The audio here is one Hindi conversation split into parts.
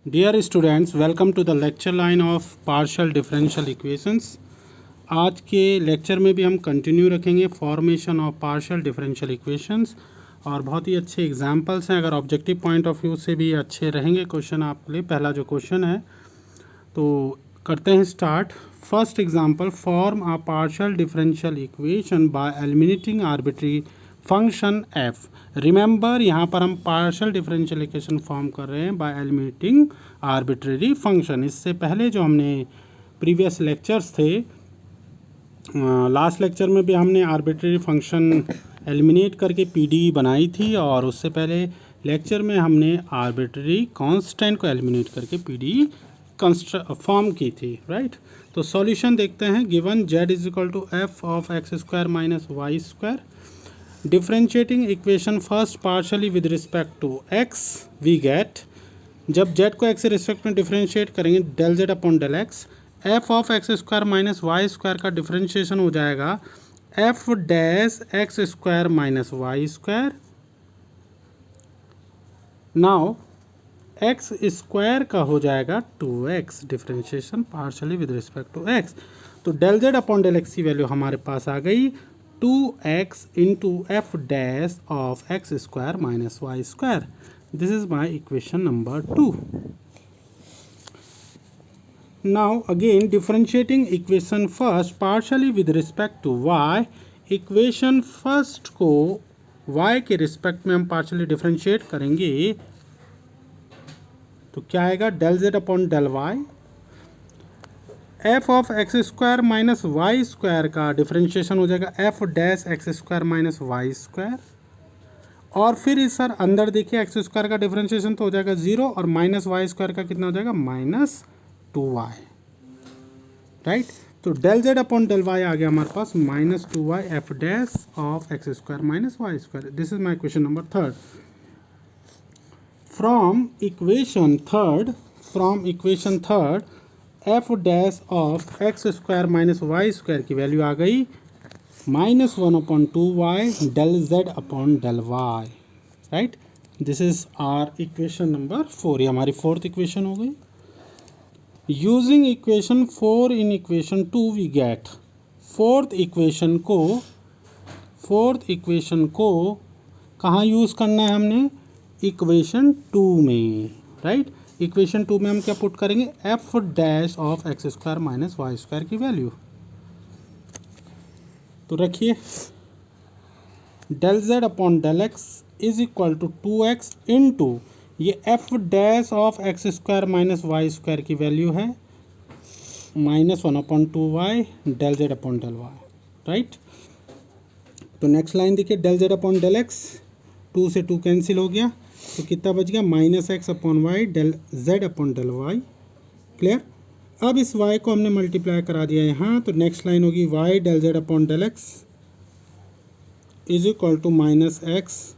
Dear students, welcome to the lecture line of partial differential equations. आज के लेक्चर में भी हम कंटिन्यू रखेंगे formation of partial differential equations और बहुत ही अच्छे एग्जांपल्स हैं। अगर ऑब्जेक्टिव पॉइंट ऑफ व्यू से भी अच्छे रहेंगे क्वेश्चन आपके लिए। पहला जो क्वेश्चन है तो करते हैं start. First example, form a partial differential equation by eliminating arbitrary function F. Remember, यहाँ पर हम पार्शियल डिफरेंशियल इक्वेशन फॉर्म कर रहे हैं बाय एलिमिनेटिंग आर्बिट्रेरी फंक्शन। इससे पहले जो हमने प्रीवियस लेक्चर्स थे, लास्ट लेक्चर में भी हमने आर्बिट्रेरी फंक्शन एलिमिनेट करके पीडी बनाई थी और उससे पहले लेक्चर में हमने आर्बिट्रेरी कांस्टेंट को एलिमिनेट करके पीडी फॉर्म की थी, राइट। तो सॉल्यूशन देखते हैं। Given z is equal to f of x square minus y square. Differentiating equation first partially with respect to x we get, जब z को x से रिस्पेक्ट में डिफरेंशिएट करेंगे del z upon del x, f of x square minus y square का डिफरेंशिएशन हो जाएगा f dash x square minus y square. Now x square का हो जाएगा 2x, differentiation partially with respect to x। तो del z upon del x की वैल्यू हमारे पास आ गई 2x into f dash of x square minus y square. This is my equation number 2। Now again differentiating equation first partially with respect to y। Equation first को y के रिस्पेक्ट में हम पार्शली डिफरेंशिएट करेंगे तो क्या आएगा, del z upon del y. F of x square minus y square का डिफरेंशिएशन हो जाएगा f dash x square minus y square. और फिर इस सर अंदर देखिए एक्स स्क्वायर का डिफरेंशिएशन तो हो जाएगा 0 और माइनस वाई स्क्वायर का कितना हो जाएगा -2y, राइट। तो del z upon del y आ गया हमारे पास -2y f dash of x square minus y square. This is my question number third. From equation third f dash of x square minus y square की वैल्यू आ गई -1/2y del z upon del y, right. This is our equation number 4। ये हमारी फोर्थ इक्वेशन हो गई। Using equation 4 in equation 2 we gate, fourth equation को कहाँ यूज़ करना है हमने, इक्वेशन 2 में, राइट। इक्वेशन 2 में हम क्या पुट करेंगे, f dash of x square minus y square की वैल्यू। तो रखिए del z upon del x is equal to 2x into ये f dash of x square minus y square की वैल्यू है -1/2y del z upon del y, right. तो नेक्स्ट लाइन देखिए, del z upon del x, 2 से 2 कैंसिल हो गया तो कितना बच गया, -x upon y del z upon del y. Clear. अब इस y को हमने मल्टीप्लाई करा दिया यहाँ, तो नेक्स्ट लाइन होगी y del z upon del x is equal to -x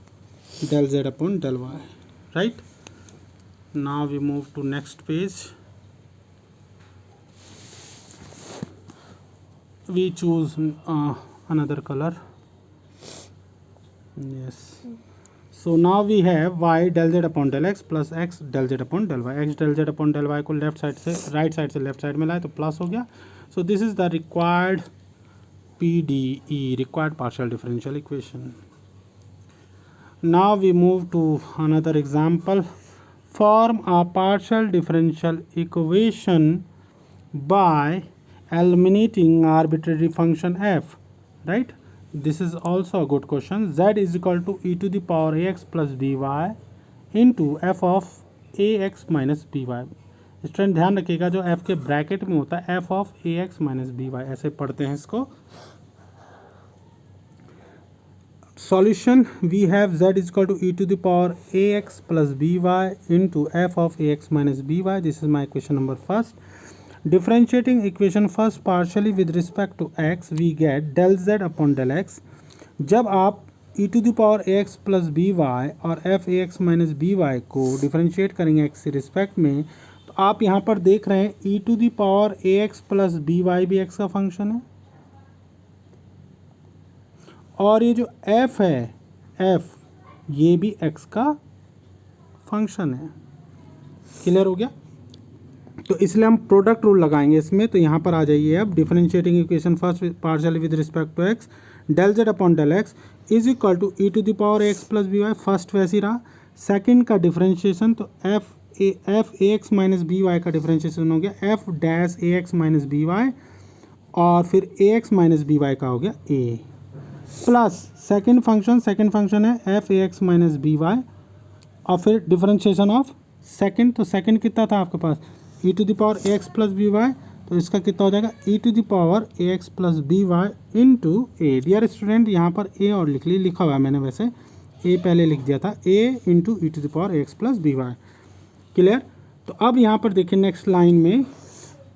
del z upon del y, right. Now we move to next page. We choose another color. Yes. So now we have y del z upon del x plus x del z upon del y. x del z upon del y को लेफ्ट साइड से राइट साइड से लेफ्ट साइड में लाए तो प्लस हो गया। सो this is the required PDE, required partial differential equation. Now we move to another example. Form a partial differential equation by eliminating arbitrary function f, right. This is also a good question. Z is equal to e to the power ax plus by into f of ax minus by. Student ध्यान रखिएगा, जो f के ब्रैकेट में होता है f of ax minus by, ऐसे पढ़ते हैं इसको। Solution, we have z is equal to e to the power ax plus by into f of ax minus by। This is my question number first. Differentiating equation first partially with respect to x we get del z upon del x। जब आप e to the power ax plus by और f ax माइनस by को डिफरेंशिएट करेंगे x के रिस्पेक्ट में, तो आप यहाँ पर देख रहे हैं e to the power ax plus by भी x का फंक्शन है और ये जो f है f ये भी x का फंक्शन है। क्लियर हो गया। तो इसलिए हम प्रोडक्ट रूल लगाएंगे इसमें। तो यहाँ पर आ जाइए अब, differentiating equation first partially with respect to x, del z upon del x is equal to e to the power x plus b y. First वैसे ही रहा। सेकंड का डिफरेंशिएशन, तो f a x minus b y का डिफरेंशिएशन हो गया f dash a x minus b y, और फिर a x minus b y का हो गया ए, प्लस सेकंड फंक्शन है f a x minus b y, और फिर डिफरेंशिएशन ऑफ सेकंड। तो सेकंड कितना था आपके पास, e to the power a x plus b y, तो इसका कितना हो जाएगा e to the power a x plus b y into a. Dear student यहाँ पर ए और लिखा हुआ है मैंने, वैसे ए पहले लिख दिया था, a into e to the power a x plus b y. Clear. तो अब यहाँ पर देखिए नेक्स्ट लाइन में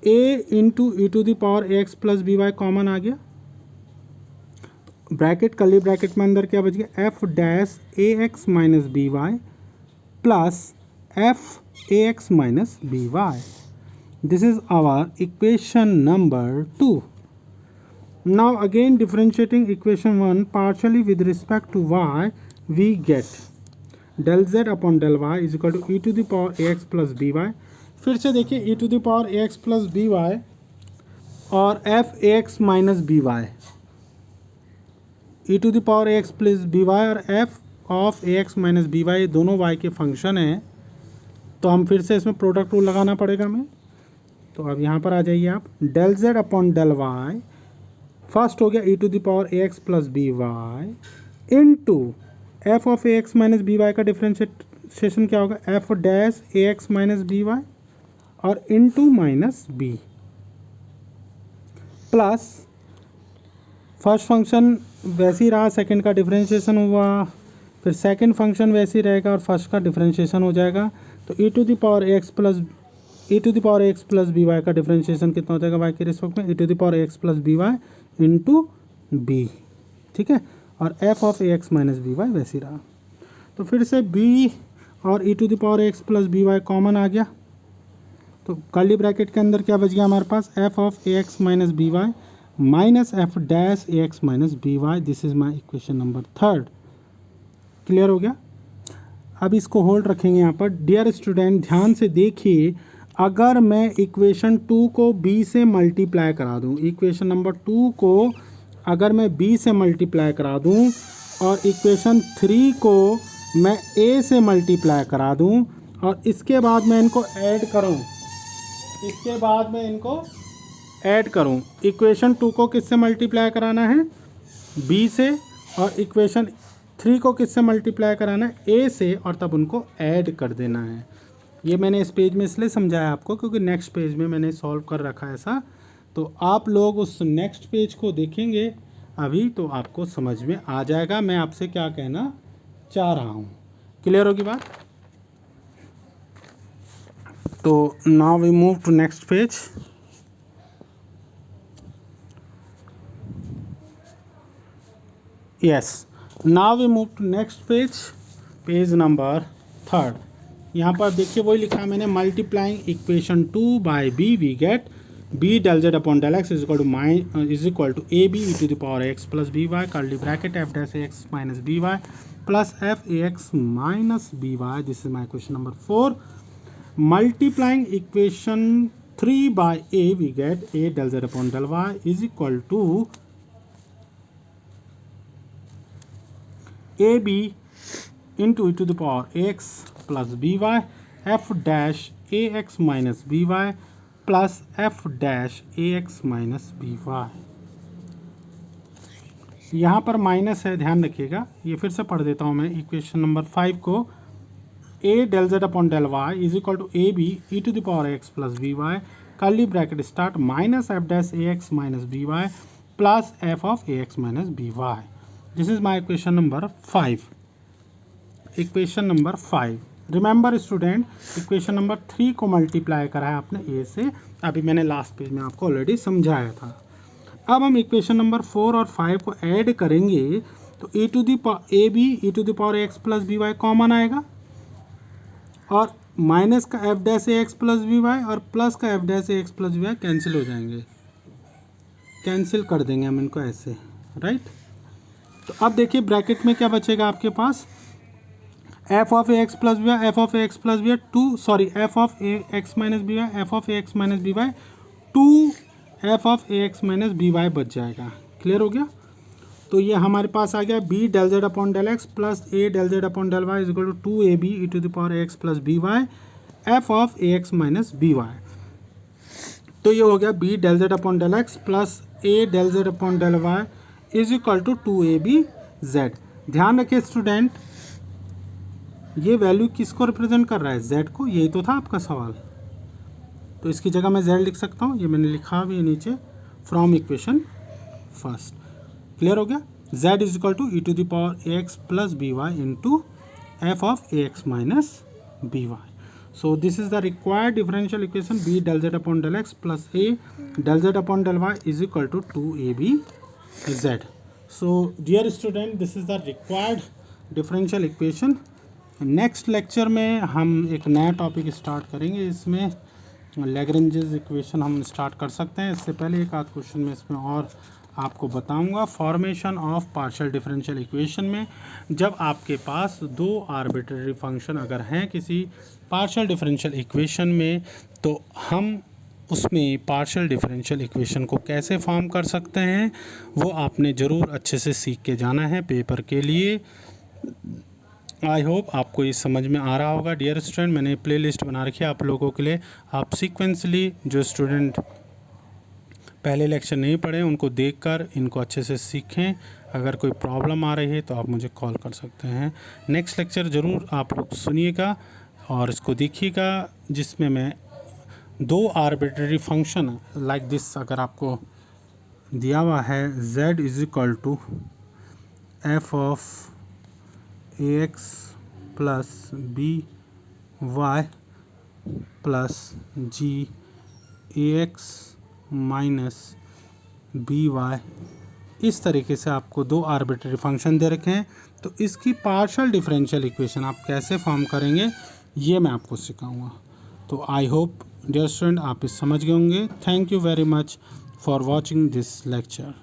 a into e to the power a x plus b y common आ गया, ब्रैकेट कर्ली ब्रैकेट में अंदर क्या बच गया, f dash a x minus b y plus f a x minus b y. This is our equation number 2। Now again differentiating equation 1 partially with respect to y, we get del z upon del y is equal to e to the power a x plus b y. फिर से देखिए e to the power a x plus b y और f a x minus b y, e to the power a x plus b y और f of a x minus b y, दोनों y के फंक्शन हैं। तो हम फिर से इसमें प्रोडक्ट रूल लगाना पड़ेगा हमें। तो अब यहाँ पर आ जाइए आप, del z upon del y, first हो गया e to the power a x plus b y into f of a x minus b y का डिफरेंशिएशन क्या होगा, f dash a x minus b y और into minus b, plus first function वैसे ही रहा, सेकंड का डिफरेंशिएशन हुआ, फिर सेकंड फंक्शन वैसे ही रहेगा और फर्स्ट का डिफरेंशिएशन हो जाएगा। तो e to the power a x plus b y का डिफरेंशिएशन कितना हो जाएगा वाई के रिस्पेक्ट में, e to the power a x plus b y into b. ठीक है। और f of a x minus b y वैसे ही रहा। तो फिर से बी और e to the power a x plus b y common आ गया। तो कर्ली ब्रैकेट के अंदर क्या बच गया हमारे पास, f of a x minus b y minus f dash a x minus b y. This is my equation number 3। Clear हो गया। अब इसको होल्ड रखेंगे यहाँ पर। डियर स्टूडेंट ध्यान से देखिए, अगर मैं इक्वेशन 2 को b से मल्टीप्लाई करा दूँ, इक्वेशन नंबर 2 को अगर मैं b से मल्टीप्लाई करा दूँ और इक्वेशन 3 को मैं a से मल्टीप्लाई करा दूँ और इसके बाद मैं इनको ऐड करूँ, इक्वेशन 2 को किससे मल्टीप्लाई कराना है, b से, और इक्वेशन 3 को किससे मल्टीप्लाई कराना है, a से, और तब उनको ऐड कर देना है। ये मैंने इस पेज में इसलिए समझाया आपको क्योंकि नेक्स्ट पेज में मैंने सॉल्व कर रखा है ऐसा। तो आप लोग उस नेक्स्ट पेज को देखेंगे अभी तो आपको समझ में आ जाएगा मैं आपसे क्या कहना चाह रहा हूँ। क्लियर होगी बात। तो now we move to next page. Yes, now we move to next page, page number 3। यहाँ पर देखिए वही लिखा है मैंने, multiplying equation 2 by b we get b del z upon del x is equal to a b e to the power x plus b y curly bracket f dash a x minus b y plus f a x minus b y. This is my question number 4। Multiplying equation 3 by a we get a del z upon del y is equal to a b into e to the power x plus b y f dash a x minus b y plus f dash a x minus b y. यहाँ पर माइनस है, ध्यान रखिएगा। ये फिर से पढ़ देता हूँ मैं इक्वेशन नंबर 5 को, a del z upon del y is equal to a b e to the power x plus b y curly bracket start minus f dash a x minus b y plus f of a x minus b y. This is my equation number 5। Equation number 5। Remember student, equation number 3 को मल्टीप्लाई करा है आपने ए से, अभी मैंने लास्ट पेज में आपको ऑलरेडी समझाया था। अब हम इक्वेशन नंबर 4 और 5 को ऐड करेंगे तो a to the a b e to the power x plus b y common आएगा और माइनस का f dash a x plus b y और प्लस का f dash a x plus b y cancel हो जाएंगे, कैंसिल कर देंगे हम इनको ऐसे, राइट। तो अब देखिए ब्रैकेट में क्या बचेगा आपके पास, f of a x plus b y, f of a x plus b y two, sorry f of a x minus b y, f of a x minus b y two f of a x minus b y बच जाएगा। क्लियर हो गया? तो ये हमारे पास आ गया b del z upon del x plus a del z upon del y is equal to 2ab e to the power x plus b y f of a x minus b y. तो ये हो गया b del z upon del x plus a del z upon del y is equal to 2ab z. ध्यान रखिए स्टूडेंट, ये वैल्यू किसको रिप्रेजेंट कर रहा है? जेड को। यही तो था आपका सवाल। तो इसकी जगह मैं जेड लिख सकता हूँ, ये मैंने लिखा भी है नीचे, फ्रॉम इक्वेशन फर्स्ट। क्लियर हो गया? z is equal to e to the power a x plus b y into f of a x minus b y. So this is the required differential equation b del z upon del x plus a del z upon del y is equal to 2ab z। So dear student, this is the required differential equation. Next lecture में हम एक नया टॉपिक स्टार्ट करेंगे, इसमें लैग्रेंजेस इक्वेशन हम स्टार्ट कर सकते हैं। इससे पहले एक आध क्वेश्चन में इसमें और आपको बताऊंगा। Formation of partial differential equation में जब आपके पास दो आर्बिट्रेरी फंक्शन अगर हैं किसी पार्शियल डिफरेंशियल इक्वेशन में, तो हम उसमें पार्शियल डिफरेंशियल इक्वेशन को कैसे फॉर्म कर सकते हैं वो आपने ज़रूर अच्छे से सीख के जाना है पेपर के लिए। आई होप आपको ये समझ में आ रहा होगा डियर स्टूडेंट। मैंने प्लेलिस्ट बना रखी है आप लोगों के लिए, आप सीक्वेंसली जो स्टूडेंट पहले लेक्चर नहीं पढ़े उनको देखकर इनको अच्छे से सीखें। अगर कोई प्रॉब्लम आ रही है तो आप मुझे कॉल कर सकते हैं। नेक्स्ट लेक्चर ज़रूर आप लोग सुनिएगा और इसको देखिएगा, जिसमें मैं दो आर्बिट्रेरी फंक्शन लाइक दिस अगर आपको दिया हुआ है z is equal to f of a x plus b y plus g a x minus b y, इस तरीके से आपको दो आर्बिट्रेरी फंक्शन दे रखे हैं, तो इसकी पार्शियल डिफरेंशियल इक्वेशन आप कैसे फॉर्म करेंगे ये मैं आपको सिखाऊंगा। तो आई होप डियर स्टूडेंट आप इस समझ गए होंगे। Thank you very much for watching this lecture.